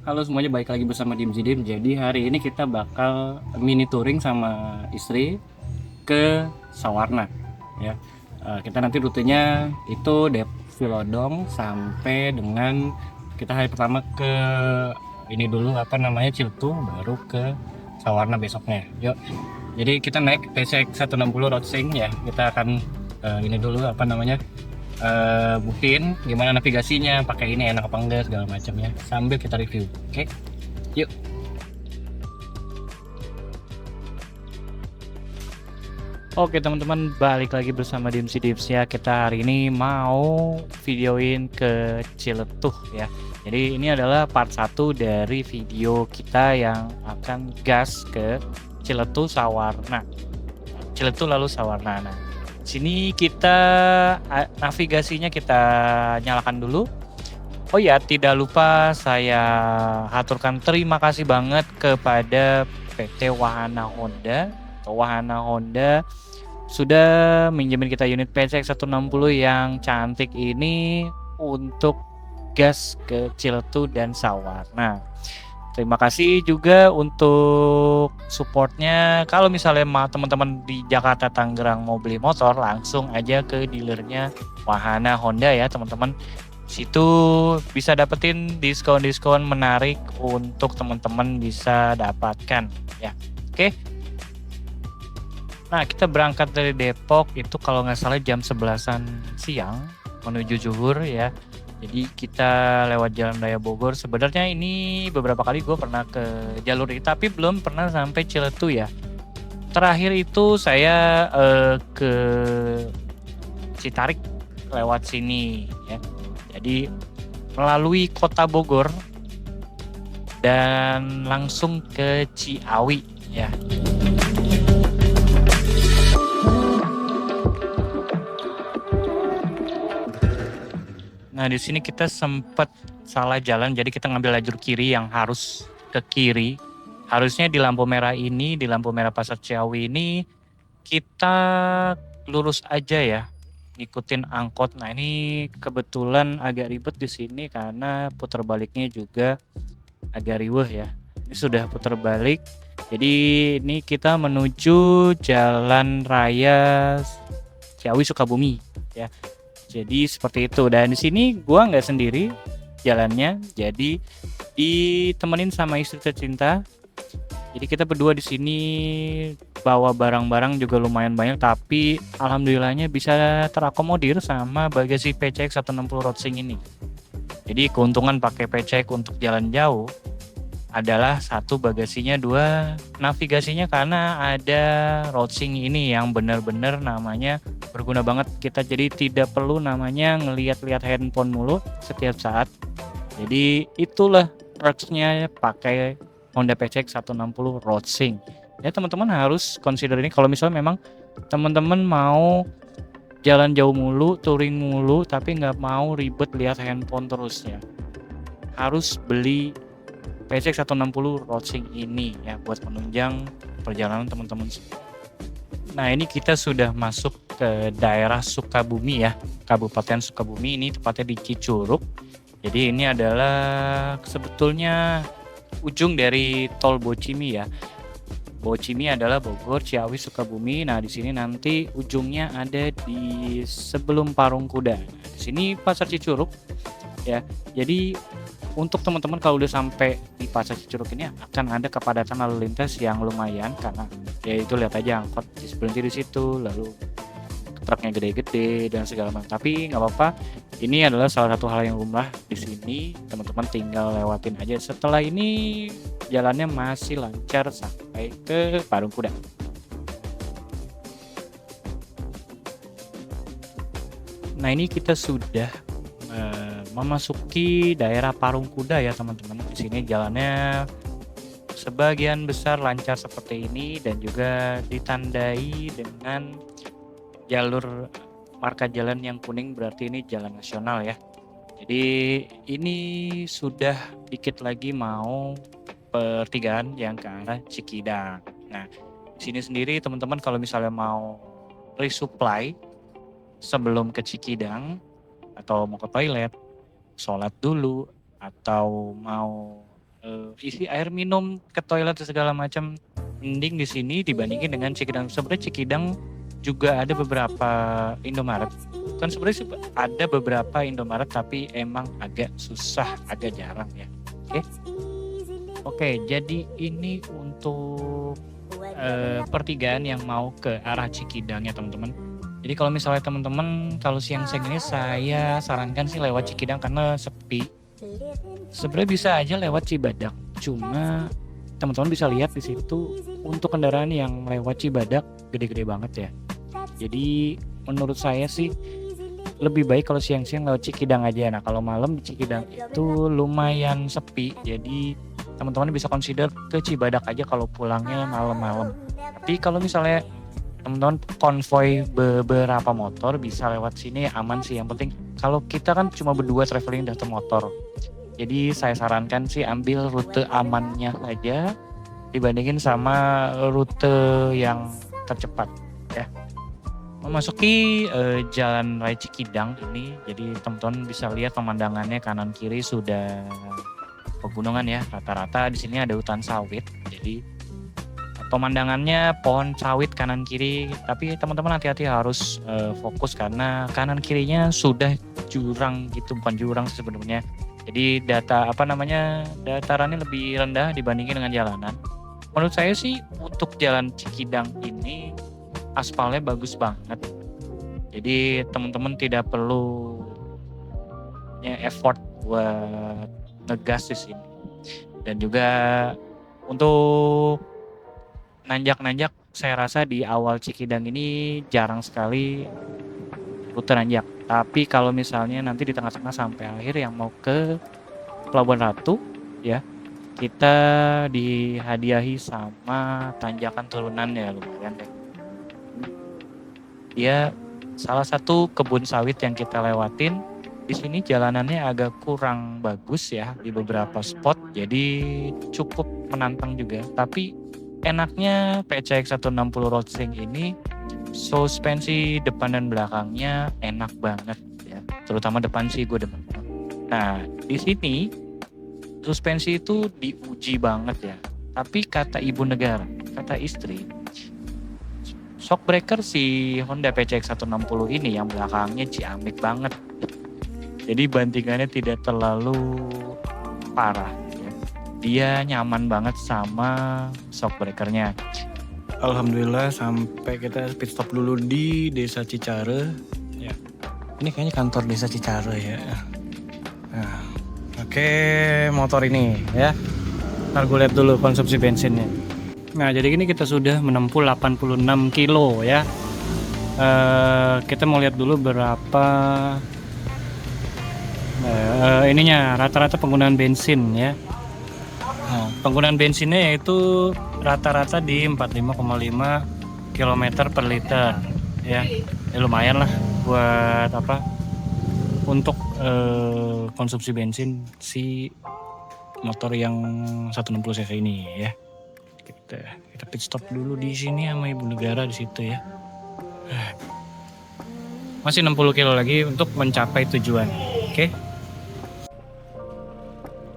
Halo semuanya, balik lagi bersama Dim Zidim. Jadi hari ini kita bakal mini touring sama istri ke Sawarna ya. Kita nanti rutenya itu Depok Lodong sampai dengan kita hari pertama ke ini dulu apa namanya Ciltu, baru ke Sawarna besoknya. Yuk. Jadi kita naik PCX 160 Roadsing ya. Kita akan ini dulu apa namanya buktiin gimana navigasinya, pakai ini enak apa enggak segala macamnya sambil kita review. Oke, yuk. Oke teman-teman, balik lagi bersama Dimsi Dips ya. Kita hari ini mau videoin ke Ciletuh ya. Jadi ini adalah part 1 dari video kita yang akan gas ke Ciletuh Sawarna. Ciletuh lalu Sawarna. Nah, sini kita navigasinya kita nyalakan dulu. Oh ya, tidak lupa saya haturkan terima kasih banget kepada PT Wahana Honda atau Wahana Honda sudah minjemin kita unit PCX 160 yang cantik ini untuk gas ke Ciletuh dan Sawarna. Terima kasih juga untuk supportnya. Kalau misalnya teman-teman di Jakarta Tangerang mau beli motor, langsung aja ke dealernya Wahana Honda ya teman-teman. Situ bisa dapetin diskon-diskon menarik untuk teman-teman bisa dapatkan ya. Oke. Nah, kita berangkat dari Depok itu kalau nggak salah jam 11-an siang menuju Juhur ya. Jadi kita lewat Jalan Raya Bogor. Sebenarnya ini beberapa kali gue pernah ke jalur ini, tapi belum pernah sampai Ciletuh ya. Terakhir itu saya ke Citarik lewat sini ya. Jadi melalui kota Bogor dan langsung ke Ciawi ya. Nah, di sini kita sempat salah jalan, jadi kita ngambil lajur kiri yang harus ke kiri. Harusnya di lampu merah ini, di lampu merah Pasar Ciawi ini, kita lurus aja ya, ngikutin angkot. Nah, ini kebetulan agak ribet di sini karena putar baliknya juga agak riweh ya. Ini sudah putar balik, jadi ini kita menuju Jalan Raya Ciawi Sukabumi ya. Jadi seperti itu, dan di sini gua nggak sendiri jalannya, jadi ditemenin sama istri tercinta. Jadi kita berdua di sini bawa barang-barang juga lumayan banyak, tapi alhamdulillahnya bisa terakomodir sama bagasi PCX 160 Roadsing ini. Jadi keuntungan pakai PCX untuk jalan jauh adalah satu bagasinya, dua navigasinya, karena ada Roadsing ini yang benar-benar namanya berguna banget kita, jadi tidak perlu namanya ngelihat-lihat handphone mulu setiap saat. Jadi itulah perksnya pakai Honda PCX 160 Roadsing ya. Teman-teman harus consider ini kalau misalnya memang teman-teman mau jalan jauh mulu, touring mulu, tapi nggak mau ribet lihat handphone terus ya. Harus beli PCX 160 Roadsing ini ya buat menunjang perjalanan teman-teman. Nah, ini kita sudah masuk ke daerah Sukabumi ya, Kabupaten Sukabumi, ini tepatnya di Cicurug. Jadi ini adalah sebetulnya ujung dari tol Bocimi ya. Bocimi adalah Bogor, Ciawi, Sukabumi. Nah, di sini nanti ujungnya ada di sebelum Parung Kuda. Nah, di sini Pasar Cicurug ya. Jadi untuk teman-teman kalau udah sampai di Pasar Cicurug ini akan ada kepadatan lalu lintas yang lumayan, karena ya itu lihat aja angkot berhenti di situ, lalu truknya gede-gede dan segala macam. Tapi nggak apa-apa, ini adalah salah satu hal yang lumrah di sini. Teman-teman tinggal lewatin aja. Setelah ini jalannya masih lancar sampai ke Parung Kuda. Nah, ini kita sudah memasuki daerah Parung Kuda ya teman-teman. Di sini jalannya sebagian besar lancar seperti ini dan juga ditandai dengan jalur marka jalan yang kuning, berarti ini jalan nasional ya. Jadi ini sudah dikit lagi mau pertigaan yang ke arah Cikidang. Nah, di sini sendiri teman-teman kalau misalnya mau resupply sebelum ke Cikidang atau mau ke toilet, sholat dulu, atau mau isi air minum, ke toilet segala macam. Mending di sini dibandingin dengan Cikidang. Sebenarnya Cikidang juga ada beberapa Indomaret. Kan sebenarnya ada beberapa Indomaret tapi emang agak susah, agak jarang ya. Oke. Oke, jadi ini untuk pertigaan yang mau ke arah Cikidang ya teman-teman. Jadi kalau misalnya teman-teman kalau siang-siang ini saya sarankan sih lewat Cikidang karena sepi. Sebenarnya bisa aja lewat Cibadak, cuma teman-teman bisa lihat di situ untuk kendaraan yang lewat Cibadak gede-gede banget ya. Jadi menurut saya sih lebih baik kalau siang-siang lewat Cikidang aja. Nah kalau malam di Cikidang itu lumayan sepi, jadi teman-teman bisa consider ke Cibadak aja kalau pulangnya malam-malam. Tapi kalau misalnya teman-teman konvoy beberapa motor bisa lewat sini aman sih. Yang penting kalau kita kan cuma berdua traveling satu motor. Jadi saya sarankan sih ambil rute amannya saja dibandingin sama rute yang tercepat ya. Memasuki jalan raya Cikidang ini, jadi teman-teman bisa lihat pemandangannya kanan kiri sudah pegunungan ya. Rata-rata di sini ada hutan sawit. Jadi pemandangannya pohon sawit kanan kiri, tapi teman-teman hati-hati harus fokus karena kanan kirinya sudah jurang gitu, bukan jurang sebenarnya. Jadi datarannya lebih rendah dibandingin dengan jalanan. Menurut saya sih untuk jalan Cikidang ini aspalnya bagus banget. Jadi teman-teman tidak perlu effort buat ngegas di sini. Dan juga untuk nanjak-nanjak saya rasa di awal Cikidang ini jarang sekali rute nanjak. Tapi kalau misalnya nanti di tengah-tengah sampai akhir yang mau ke Pelabuhan Ratu ya, kita dihadiahi sama tanjakan turunan ya lumayan deh. Dia salah satu kebun sawit yang kita lewatin. Di sini jalanannya agak kurang bagus ya di beberapa spot, jadi cukup menantang juga. Tapi enaknya PCX 160 Roadsing ini suspensi depan dan belakangnya enak banget ya. Terutama depan sih gue demen. Nah di sini suspensi itu diuji banget ya. Tapi kata ibu negara, kata istri, shockbreaker si Honda PCX 160 ini yang belakangnya ciamik banget. Jadi bantingannya tidak terlalu parah ya. Dia nyaman banget sama shockbreakernya. Alhamdulillah sampai kita pit stop dulu di Desa Cicare ya. Ini kayaknya kantor Desa Cicare ya. Nah, oke, motor ini ya. Ntar gue lihat dulu konsumsi bensinnya. Nah jadi ini kita sudah menempuh 86 kilo ya. Kita mau lihat dulu berapa ininya rata-rata penggunaan bensin ya. Nah, penggunaan bensinnya yaitu rata-rata di 45,5 km per liter ya. Lumayan lah buat untuk konsumsi bensin si motor yang 160 cc ini ya. Kita pit stop dulu di sini sama ibu negara di situ ya. Masih 60 kilo lagi untuk mencapai tujuan. Oke.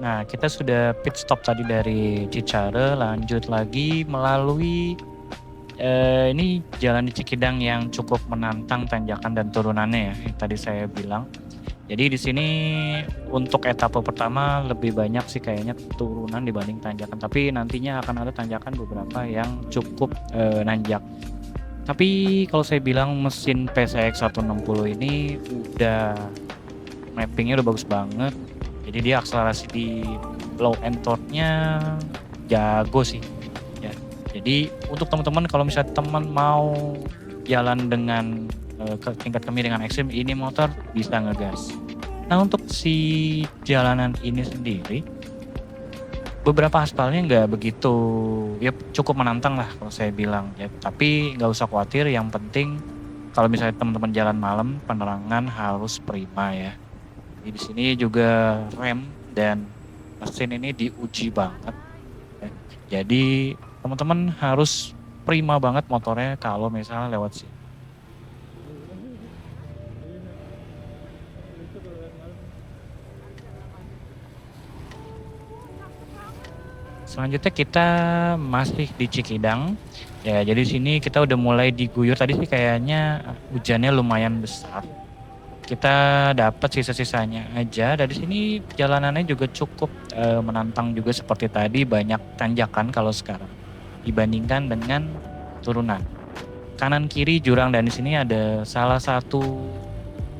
Nah, kita sudah pit stop tadi dari Cicare, lanjut lagi melalui ini jalan di Cikidang yang cukup menantang tanjakan dan turunannya ya, yang tadi saya bilang. Jadi di sini untuk etapa pertama lebih banyak sih kayaknya turunan dibanding tanjakan, tapi nantinya akan ada tanjakan beberapa yang cukup nanjak. Tapi kalau saya bilang mesin PCX 160 ini udah mappingnya udah bagus banget. Jadi dia akselerasi di low end torque-nya jago sih. Ya. Jadi untuk teman-teman kalau misalnya teman mau jalan dengan tingkat kemiringan ekstrim, ini motor bisa ngegas. Nah untuk si jalanan ini sendiri, beberapa aspalnya nggak begitu, ya cukup menantang lah kalau saya bilang. Ya, tapi nggak usah khawatir, yang penting kalau misalnya teman-teman jalan malam, penerangan harus prima ya. Di sini juga rem dan mesin ini diuji banget. Ya. Jadi teman-teman harus prima banget motornya kalau misalnya lewat sini. Selanjutnya kita masih di Cikidang. Ya, jadi sini kita udah mulai diguyur. Tadi sih kayaknya hujannya lumayan besar. Kita dapat sisa-sisanya aja. Dari sini jalanannya juga cukup menantang juga seperti tadi, banyak tanjakan kalau sekarang dibandingkan dengan turunan. Kanan kiri jurang, dan di sini ada salah satu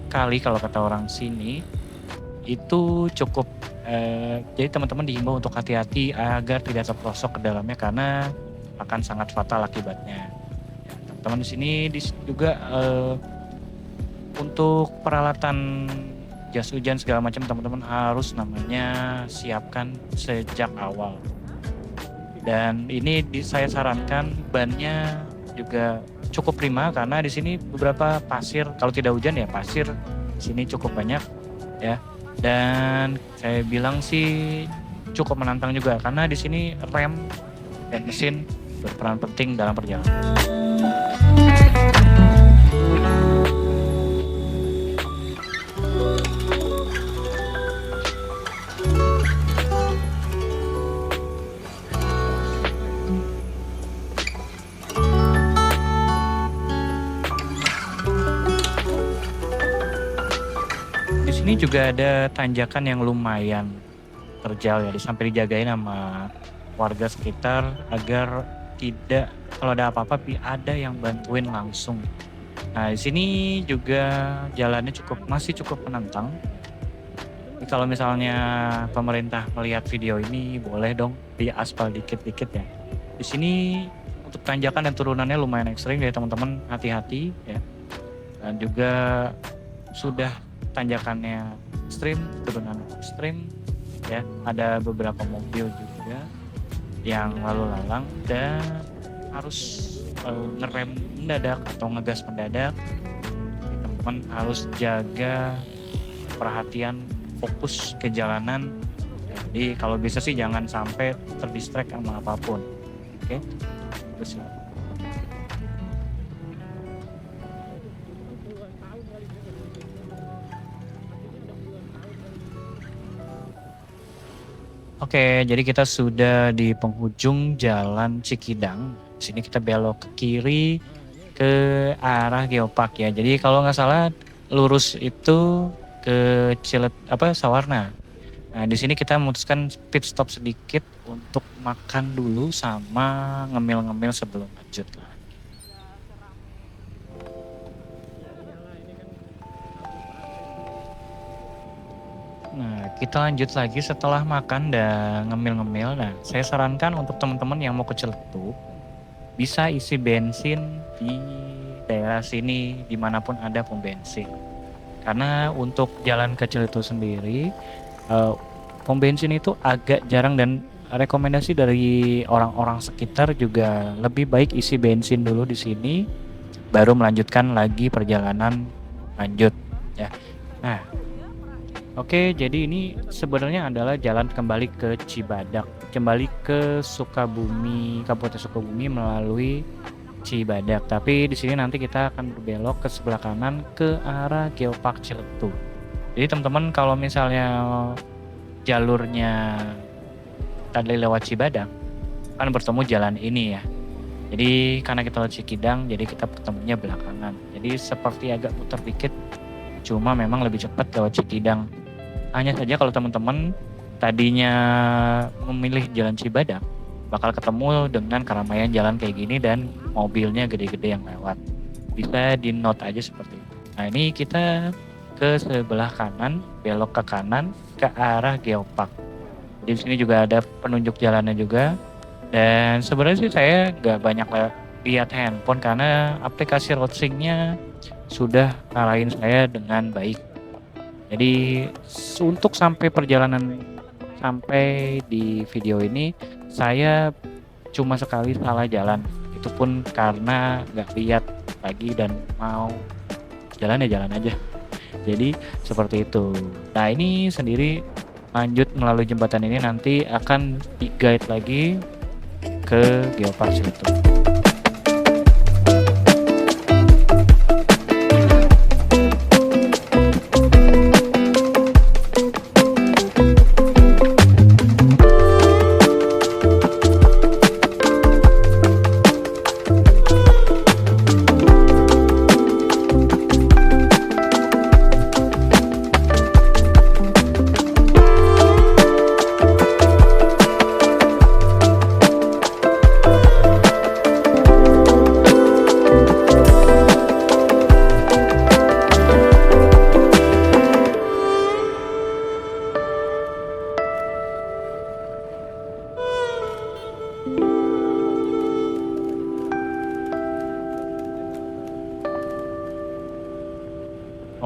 kali kalau kata orang sini itu cukup jadi teman-teman dihimbau untuk hati-hati agar tidak terperosok ke dalamnya karena akan sangat fatal akibatnya. Ya, teman-teman di sini juga untuk peralatan jas hujan segala macam teman-teman harus namanya siapkan sejak awal. Dan ini saya sarankan bannya juga cukup prima karena di sini beberapa pasir, kalau tidak hujan ya pasir di sini cukup banyak ya. Dan saya bilang sih cukup menantang juga karena di sini rem dan mesin berperan penting dalam perjalanan. Di sini juga ada tanjakan yang lumayan terjal ya, sampai dijagain sama warga sekitar agar tidak, kalau ada apa-apa ada yang bantuin langsung. Nah, di sini juga jalannya masih cukup menantang. Jadi kalau misalnya pemerintah melihat video ini boleh dong diaspal dikit-dikit ya. Di sini untuk tanjakan dan turunannya lumayan ekstrim, jadi teman-teman hati-hati ya. Dan juga sudah tanjakannya ekstrim, turunan ekstrim ya. Ada beberapa mobil juga yang lalu lalang dan harus ngerem mendadak atau ngegas mendadak. Jadi teman-teman harus jaga perhatian, fokus ke jalanan. Jadi kalau bisa sih jangan sampai terdistract sama apapun. Oke, terus Oke, jadi kita sudah di penghujung jalan Cikidang. Di sini kita belok ke kiri ke arah Geopark ya. Jadi kalau nggak salah lurus itu ke Sawarna. Nah, di sini kita memutuskan pit stop sedikit untuk makan dulu sama ngemil-ngemil sebelum lanjut. Nah, kita lanjut lagi setelah makan dan ngemil-ngemil. Nah, saya sarankan untuk teman-teman yang mau ke Ciletuh, bisa isi bensin di daerah sini dimanapun ada pom bensin. Karena untuk jalan ke Ciletuh sendiri, pom bensin itu agak jarang dan rekomendasi dari orang-orang sekitar juga lebih baik isi bensin dulu di sini, baru melanjutkan lagi perjalanan lanjut ya. Nah, oke, jadi ini sebenarnya adalah jalan kembali ke Cibadak, kembali ke Sukabumi, Kabupaten Sukabumi melalui Cibadak. Tapi di sini nanti kita akan berbelok ke sebelah kanan ke arah Geopark Ciletuh. Jadi teman-teman kalau misalnya jalurnya tadi lewat Cibadak, kan bertemu jalan ini ya. Jadi karena kita lewat Cikidang, jadi kita ketemunya belakangan. Jadi seperti agak putar dikit, cuma memang lebih cepat lewat Cikidang. Hanya saja kalau teman-teman tadinya memilih jalan Cibadak, bakal ketemu dengan keramaian jalan kayak gini dan mobilnya gede-gede yang lewat. Bisa di note aja seperti itu. Nah, ini kita ke sebelah kanan, belok ke kanan ke arah Geopark. Di sini juga ada penunjuk jalannya juga. Dan sebenarnya sih saya nggak banyak lihat handphone karena aplikasi roadsyncnya sudah ngarahin saya dengan baik. Jadi untuk sampai perjalanan sampai di video ini saya cuma sekali salah jalan. Itu pun karena nggak lihat lagi dan mau jalan ya jalan aja. Jadi seperti itu. Nah, ini sendiri lanjut melalui jembatan ini nanti akan di-guide lagi ke Geopark Ciletuh.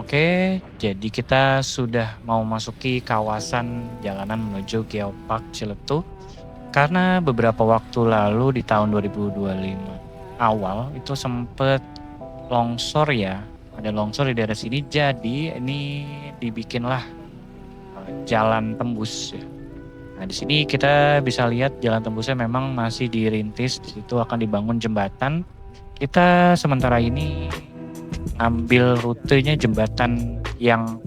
Oke, jadi kita sudah mau masuki kawasan jalanan menuju Geopark Ciletuh. Karena beberapa waktu lalu di tahun 2025 awal itu sempet longsor ya. Ada longsor di daerah sini, jadi ini dibikinlah jalan tembus ya. Nah, di sini kita bisa lihat jalan tembusnya memang masih dirintis. Di situ akan dibangun jembatan. Kita sementara ini ambil rutenya jembatan yang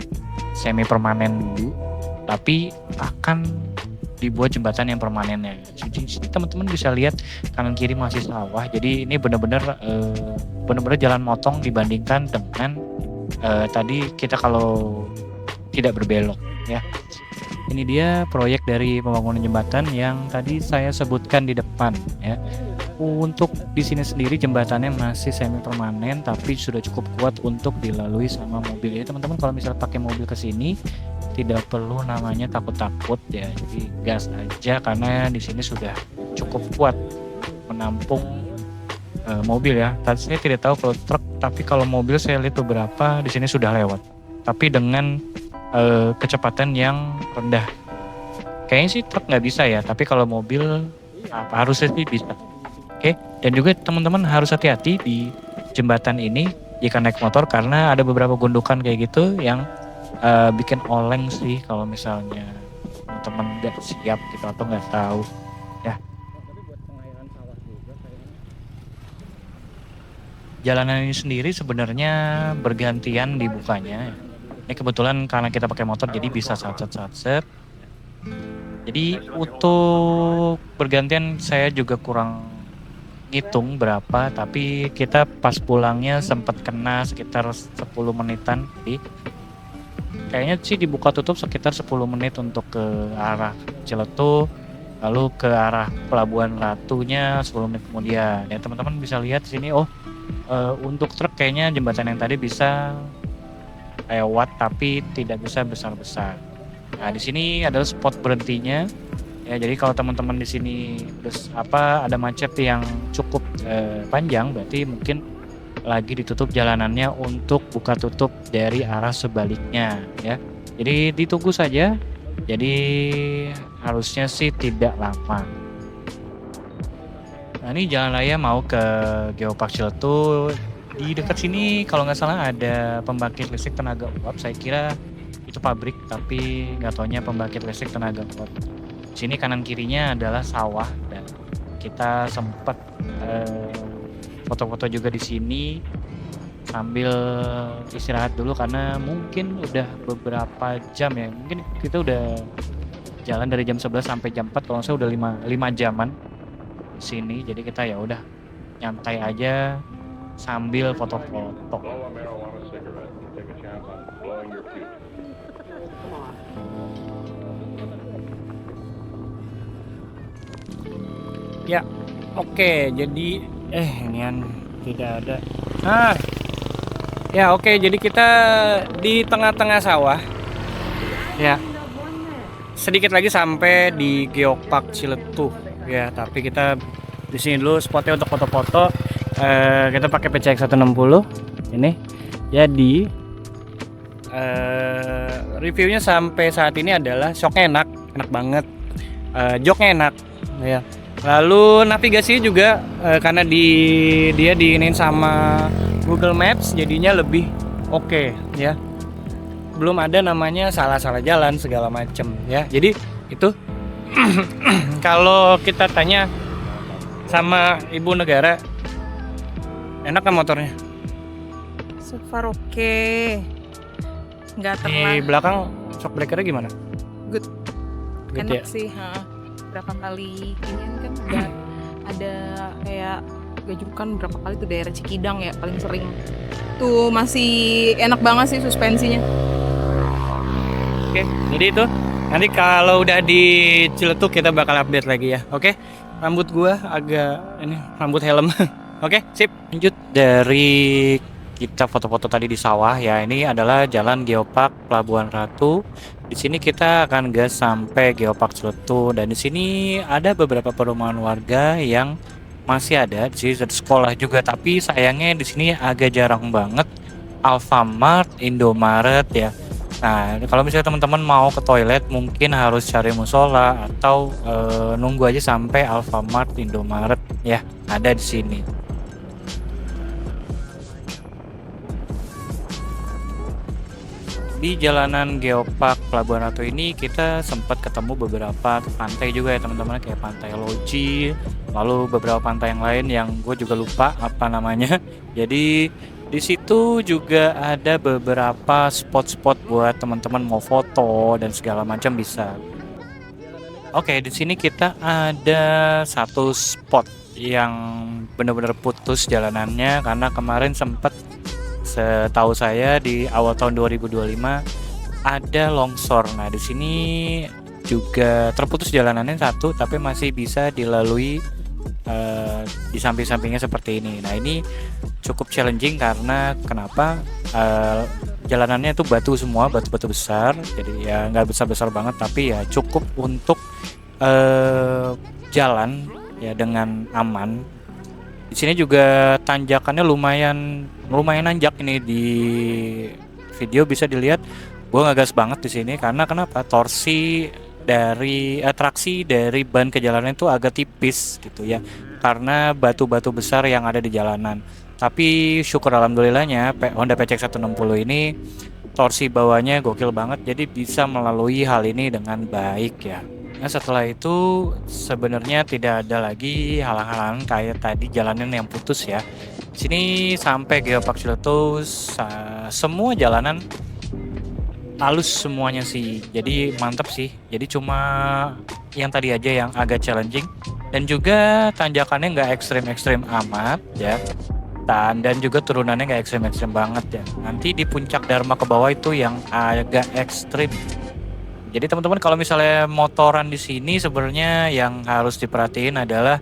semi permanen dulu, tapi akan dibuat jembatan yang permanennya. Jadi sini teman-teman bisa lihat kanan kiri masih sawah. Jadi ini benar-benar jalan motong dibandingkan dengan tadi kita kalau tidak berbelok ya. Ini dia proyek dari pembangunan jembatan yang tadi saya sebutkan di depan ya. Untuk di sini sendiri jembatannya masih semi permanen tapi sudah cukup kuat untuk dilalui sama mobil. Jadi teman-teman kalau misalnya pakai mobil ke sini tidak perlu namanya takut-takut ya. Jadi gas aja karena di sini sudah cukup kuat menampung mobil ya. Tadi saya tidak tahu kalau truk, tapi kalau mobil saya lihat beberapa di sini sudah lewat. Tapi dengan kecepatan yang rendah. Kayaknya sih truk nggak bisa ya, tapi kalau mobil harusnya sih bisa. Oke, dan juga teman-teman harus hati-hati di jembatan ini jika naik motor karena ada beberapa gundukan kayak gitu yang bikin oleng sih kalau misalnya teman-teman nggak siap gitu atau nggak tahu ya. Jalanan ini sendiri sebenarnya bergantian dibukanya. Ini kebetulan karena kita pakai motor jadi bisa satset. Jadi untuk bergantian saya juga kurang ngitung berapa, tapi kita pas pulangnya sempat kena sekitar 10 menitan. Jadi kayaknya sih dibuka tutup sekitar 10 menit untuk ke arah Ciletuh, lalu ke arah Pelabuhan Ratunya 10 menit kemudian. Ya teman-teman bisa lihat di sini untuk truk kayaknya jembatan yang tadi bisa lewat tapi tidak bisa besar-besar. Nah, di sini adalah spot berhentinya. Ya, jadi kalau teman-teman di sini ada macet yang cukup panjang, berarti mungkin lagi ditutup jalanannya untuk buka tutup dari arah sebaliknya ya. Jadi ditunggu saja. Jadi harusnya sih tidak lama. Nah, ini jalan raya mau ke Geopark Ciletuh. Di dekat sini kalau nggak salah ada pembangkit listrik tenaga uap. Saya kira itu pabrik, tapi nggak taunya pembangkit listrik tenaga uap. Sini kanan kirinya adalah sawah dan kita sempat foto-foto juga di sini sambil istirahat dulu karena mungkin udah beberapa jam ya. Mungkin kita udah jalan dari jam 11 sampai jam 4, kalau saya udah 5 jaman di sini. Jadi kita ya udah nyantai aja sambil foto-foto. Ya, oke. Jadi inian tidak ada. Ya oke. Jadi kita di tengah-tengah sawah. Ya. Sedikit lagi sampai di Geopark Ciletuh. Ya, tapi kita di sini dulu spotnya untuk foto-foto. Kita pakai PCX 160 ini. Jadi reviewnya sampai saat ini adalah shocknya enak banget. Joknya enak ya. Lalu navigasi juga karena dia diinin sama Google Maps jadinya lebih oke ya. Belum ada namanya salah-salah jalan segala macem ya. Jadi itu kalau kita tanya sama ibu negara, enak kan motornya? So far oke. Nggak Di terlalu belakang shock breakernya gimana? good. Good Enak ya? sih. Berapa kali ini kan ada kayak gajukan berapa kali tuh daerah Cikidang ya paling sering. Tuh masih enak banget sih suspensinya. Oke, jadi itu nanti kalau udah di Ciletuh kita bakal update lagi ya. Oke, rambut gua agak rambut helm. Oke, sip. Lanjut dari kita foto-foto tadi di sawah ya, ini adalah Jalan Geopark Pelabuhan Ratu. Di sini kita akan gas sampai Geopark Ciletuh dan di sini ada beberapa perumahan warga yang masih ada. Di sini ada sekolah juga, tapi sayangnya di sini agak jarang banget Alfamart, Indomaret ya. Nah, kalau misalnya teman-teman mau ke toilet mungkin harus cari musola atau nunggu aja sampai Alfamart, Indomaret ya ada di sini. Di jalanan Geopark Pelabuhan Ratu ini kita sempat ketemu beberapa pantai juga ya teman-teman, kayak Pantai Loji, lalu beberapa pantai yang lain yang gue juga lupa apa namanya. Jadi di situ juga ada beberapa spot-spot buat teman-teman mau foto dan segala macam bisa. Oke, di sini kita ada satu spot yang benar-benar putus jalanannya karena kemarin sempat, setahu saya di awal tahun 2025 ada longsor. Nah, di sini juga terputus jalanannya satu, tapi masih bisa dilalui di samping-sampingnya seperti ini. Nah, ini cukup challenging karena kenapa? Jalanannya itu batu semua, batu-batu besar. Jadi ya nggak besar-besar banget, tapi ya cukup untuk jalan ya dengan aman. Di sini juga tanjakannya lumayan nanjak ini, di video bisa dilihat. Gue ngegas banget di sini karena kenapa? Traksi dari ban ke jalanan itu agak tipis gitu ya. Karena batu-batu besar yang ada di jalanan. Tapi syukur alhamdulillahnya Honda PCX 160 ini torsi bawahnya gokil banget, jadi bisa melalui hal ini dengan baik ya. Nah, setelah itu sebenarnya tidak ada lagi halang-halangan kayak tadi jalanan yang putus ya. Sini sampai Geopark Ciletuh semua jalanan halus semuanya sih. Jadi mantap sih. Jadi cuma yang tadi aja yang agak challenging dan juga tanjakannya nggak ekstrim-ekstrim amat ya. Dan juga turunannya nggak ekstrim-ekstrim banget ya. Nanti di puncak Dharma ke bawah itu yang agak ekstrim. Jadi teman-teman kalau misalnya motoran di sini sebenarnya yang harus diperhatiin adalah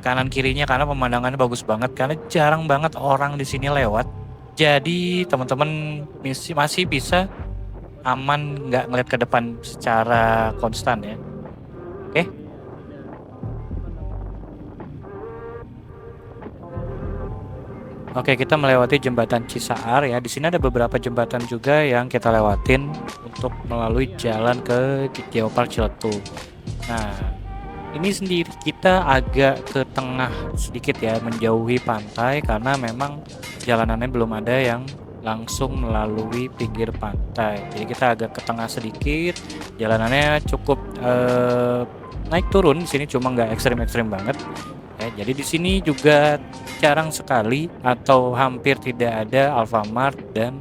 kanan kirinya karena pemandangannya bagus banget karena jarang banget orang di sini lewat. Jadi teman-teman masih bisa aman nggak ngeliat ke depan secara konstan ya. Oke. Oke, kita melewati jembatan Cisaar ya. Di sini ada beberapa jembatan juga yang kita lewatin untuk melalui jalan ke Geopark Ciletuh. Nah, ini sendiri kita agak ke tengah sedikit ya, menjauhi pantai karena memang jalanannya belum ada yang langsung melalui pinggir pantai. Jadi kita agak ke tengah sedikit. Jalanannya cukup naik turun di sini, cuma nggak ekstrim-ekstrim banget. Ya, jadi di sini juga jarang sekali atau hampir tidak ada Alfamart dan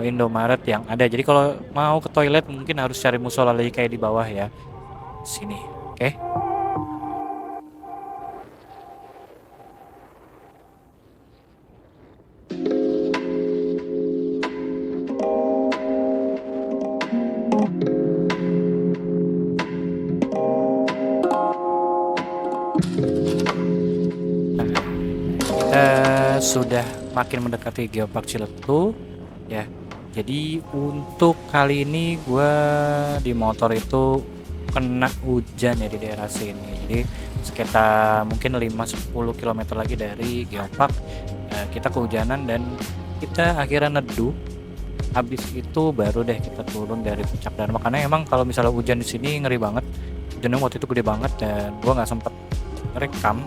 Indomaret yang ada. Jadi kalau mau ke toilet mungkin harus cari musola lagi kayak di bawah ya. Sini, oke. Sudah makin mendekati Geopark Ciletuh ya. Jadi untuk kali ini gue di motor itu kena hujan ya di daerah sini. Jadi sekitar mungkin 5-10 km lagi dari Geopark kita kehujanan dan kita akhirnya neduh. Habis itu baru deh kita turun dari puncak Dharma karena emang kalau misalnya hujan di sini ngeri banget. Hujannya waktu itu gede banget dan gue nggak sempet rekam.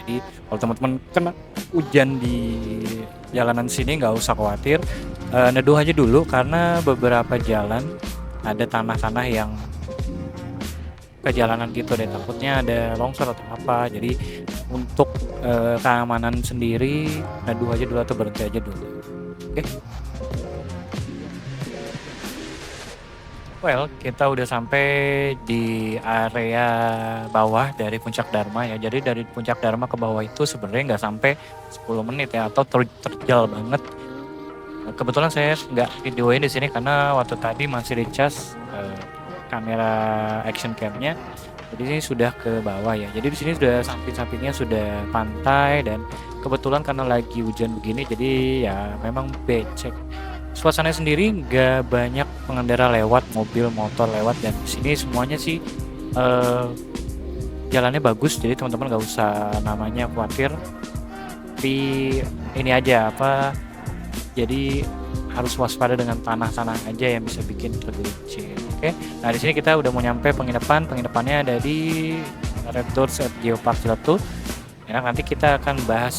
Jadi kalau teman-teman kena hujan di jalanan sini nggak usah khawatir, neduh aja dulu karena beberapa jalan ada tanah-tanah yang ke jalanan gitu deh, takutnya ada longsor atau apa. Jadi untuk keamanan sendiri neduh aja dulu atau berhenti aja dulu. Oke. Well, kita udah sampai di area bawah dari Puncak Dharma ya. Jadi dari Puncak Dharma ke bawah itu sebenarnya nggak sampai 10 menit ya, atau terjal banget. Kebetulan saya nggak videoin di sini karena waktu tadi masih dicas kamera action camnya. Jadi ini sudah ke bawah ya. Jadi di sini sudah samping-sampingnya sudah pantai dan kebetulan karena lagi hujan begini, jadi ya memang becek. Suasananya sendiri nggak banyak pengendara lewat, mobil, motor lewat, dan di sini semuanya sih jalannya bagus, jadi teman-teman nggak usah namanya khawatir. Tapi ini aja Jadi harus waspada dengan tanah-tanah aja yang bisa bikin tergelincir. Oke. Nah, di sini kita udah mau nyampe penginapan. Penginapannya ada di Red Doors at Geopark Ciletuh. Ya, nanti kita akan bahas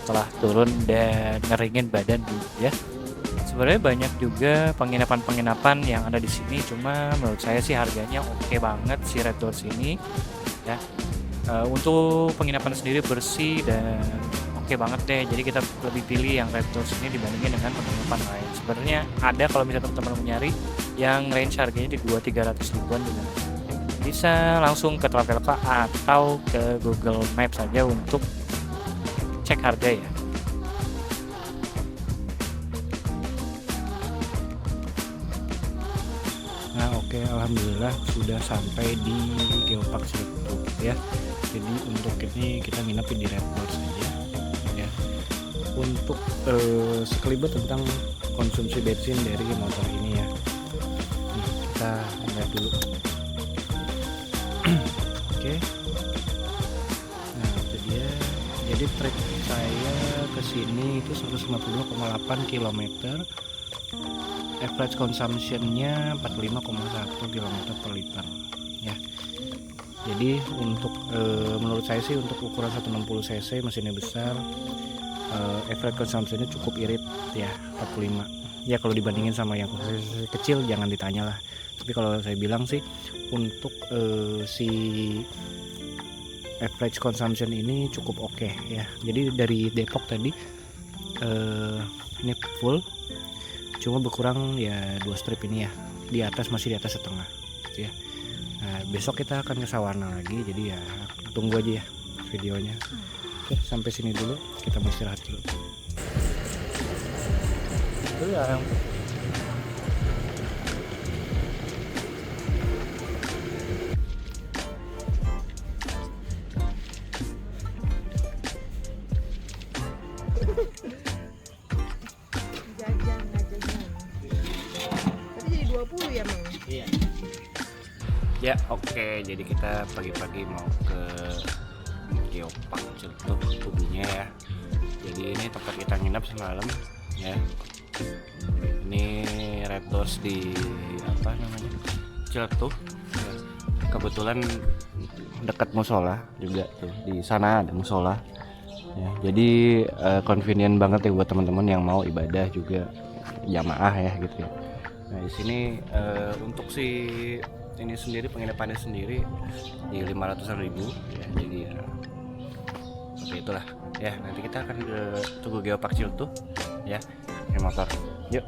setelah turun dan ngeringin badan dulu ya. Sebenarnya banyak juga penginapan-penginapan yang ada di sini, cuma menurut saya sih harganya oke banget si Red Doors ini ya. Untuk penginapan sendiri bersih dan oke banget deh. Jadi kita lebih pilih yang Red Doors ini dibandingin dengan penginapan lain. Sebenarnya ada kalau misalnya teman-teman mencari yang range harganya di 200-300 ribuan juga. Bisa langsung ke Traveloka atau ke Google Maps saja untuk cek harga ya. Nah oke, alhamdulillah sudah sampai di Geopark Ciletuh ya. Jadi untuk ini kita nginep di Red Doors saja ya. Untuk sekelibet tentang konsumsi bensin dari motor ini ya. Nih, kita lihat dulu. Oke. Nah itu dia. Jadi trip saya ke sini itu 152,8 km. Average consumption-nya 45,1 km per liter ya. Jadi untuk menurut saya sih untuk ukuran 160 cc mesinnya besar, average consumption-nya cukup irit ya, 45 ya. Kalau dibandingin sama yang cc kecil jangan ditanya lah. Tapi kalau saya bilang sih untuk si average consumption ini cukup oke ya. Jadi dari Depok tadi ini full, cuma berkurang ya 2 strip ini ya, di atas masih di atas setengah gitu ya. Nah besok kita akan ke Sawarna lagi, jadi ya tunggu aja ya videonya. Oke, sampai sini dulu, kita mau istirahat dulu. Itu ya Jajan. Tadi jadi 20 ya, Mang? iya. Ya oke, jadi kita pagi-pagi mau ke Geopark Ciletuh Tubuhnya ya. Jadi ini tempat kita nginep semalam ya. Ini Red Doors di apa namanya, Ciletuh ya. Kebetulan dekat musola juga tuh, di sana ada musola ya. Jadi convenient banget ya buat teman-teman yang mau ibadah juga jamaah ya gitu ya. Nah di sini untuk si ini sendiri, penginapannya sendiri di 500-an ribu ya. Jadi ya seperti itulah ya. Nanti kita akan ke Tugu Geopark Ciletuh ya, pakai motor. Yuk.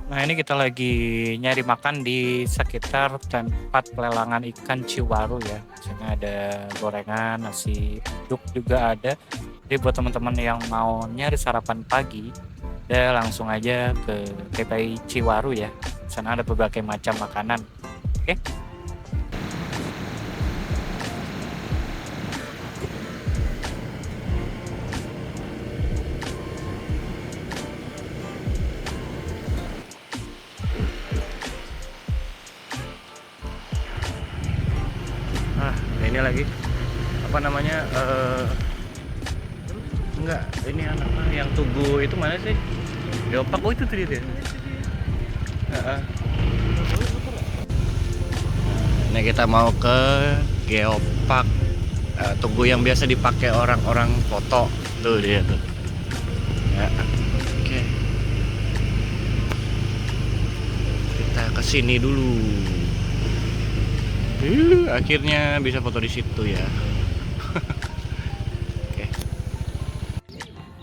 Nah, ini kita lagi nyari makan di sekitar tempat pelelangan ikan Ciwaru ya. Di sini ada gorengan, nasi uduk juga ada. Jadi buat teman-teman yang mau nyari sarapan pagi, udah langsung aja ke TPI Ciwaru ya. Di sana ada berbagai macam makanan. Oke. Ini lagi apa namanya, enggak, ini apa yang Tugu itu mana sih? Geopark, oh itu tadi dia. Ini kita mau ke Geopark Tugu yang biasa dipakai orang-orang foto. Tuh dia tuh ya. Oke, kita kesini dulu. Akhirnya bisa foto di situ ya. Oke.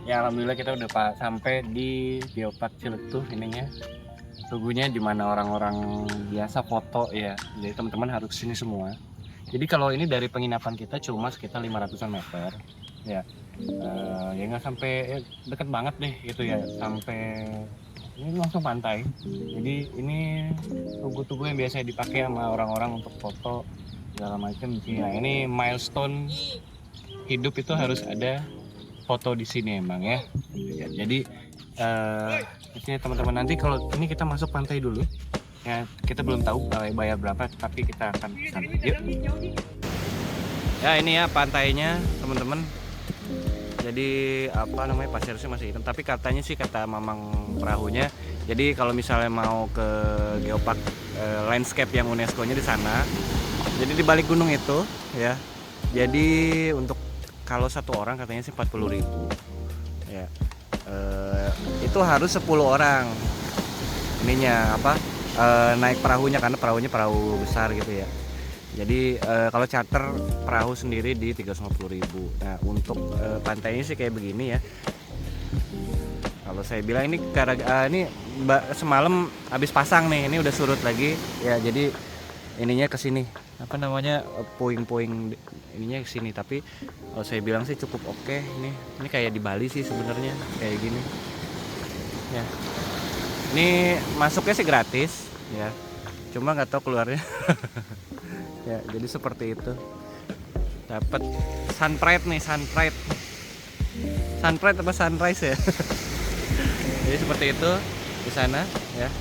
Ya alhamdulillah kita udah sampai di Geopark Ciletuh ininya. Tugunya di mana orang-orang biasa foto ya. Jadi teman-teman harus kesini semua. Jadi kalau ini dari penginapan kita cuma sekitar 500-an meter ya. Ya nggak sampai deket banget deh gitu ya. Sampai ini langsung pantai. Jadi ini tugu-tugu yang biasa dipakai sama orang-orang untuk foto segala macam sih. Nah ini milestone hidup itu harus ada foto di sini emang ya. Jadi di sini teman-teman, nanti kalau ini kita masuk pantai dulu ya. Kita belum tahu bayar berapa, tapi kita akan kesana. Yuk. Ya ini ya pantainya teman-teman. Jadi apa namanya, pasirnya masih hitam. Tapi katanya sih, kata mamang perahunya, jadi kalau misalnya mau ke geopark landscape yang UNESCO-nya di sana, jadi di balik gunung itu ya. Jadi untuk kalau satu orang katanya sih 40.000 ya. Itu harus 10 orang ininya apa, naik perahunya, karena perahunya perahu besar gitu ya. Jadi kalau charter perahu sendiri di 350.000. Nah untuk pantainya sih kayak begini ya. Kalau saya bilang ini ini semalam habis pasang nih, ini udah surut lagi ya. Jadi ininya ke sini, apa namanya, puing-puing ininya ke sini. Tapi kalau saya bilang sih cukup oke. Ini kayak di Bali sih sebenarnya, kayak gini ya. Ini masuknya sih gratis ya, cuma nggak tahu keluarnya. Ya jadi seperti itu. Dapat sunpride nih, sunpride apa sunrise ya. Jadi seperti itu di sana ya.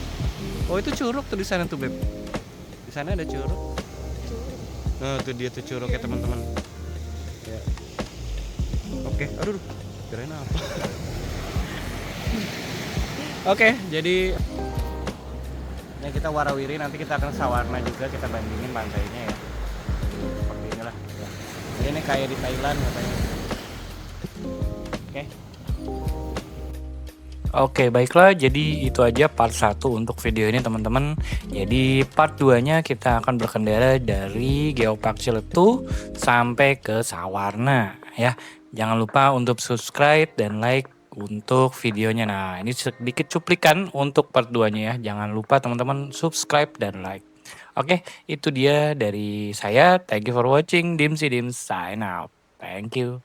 Oh itu curug tuh di sana tuh Beb, di sana ada curug. Nah tuh dia tuh curug ya teman-teman ya. Oke, aduh kirain apa. Oke, jadi ya kita warawiri, nanti kita akan Sawarna juga, kita bandingin pantainya ya. Seperti inilah ya. Jadi ini kayak di Thailand katanya. Oke. Oke, baiklah. Jadi itu aja part 1 untuk video ini teman-teman. Jadi part 2-nya kita akan berkendara dari Geopark Ciletu sampai ke Sawarna ya. Jangan lupa untuk subscribe dan like untuk videonya. Nah, ini sedikit cuplikan untuk part 2-nya ya. Jangan lupa teman-teman subscribe dan like. Oke, itu dia dari saya. Thank you for watching. Dimsi Dim sign out. Thank you.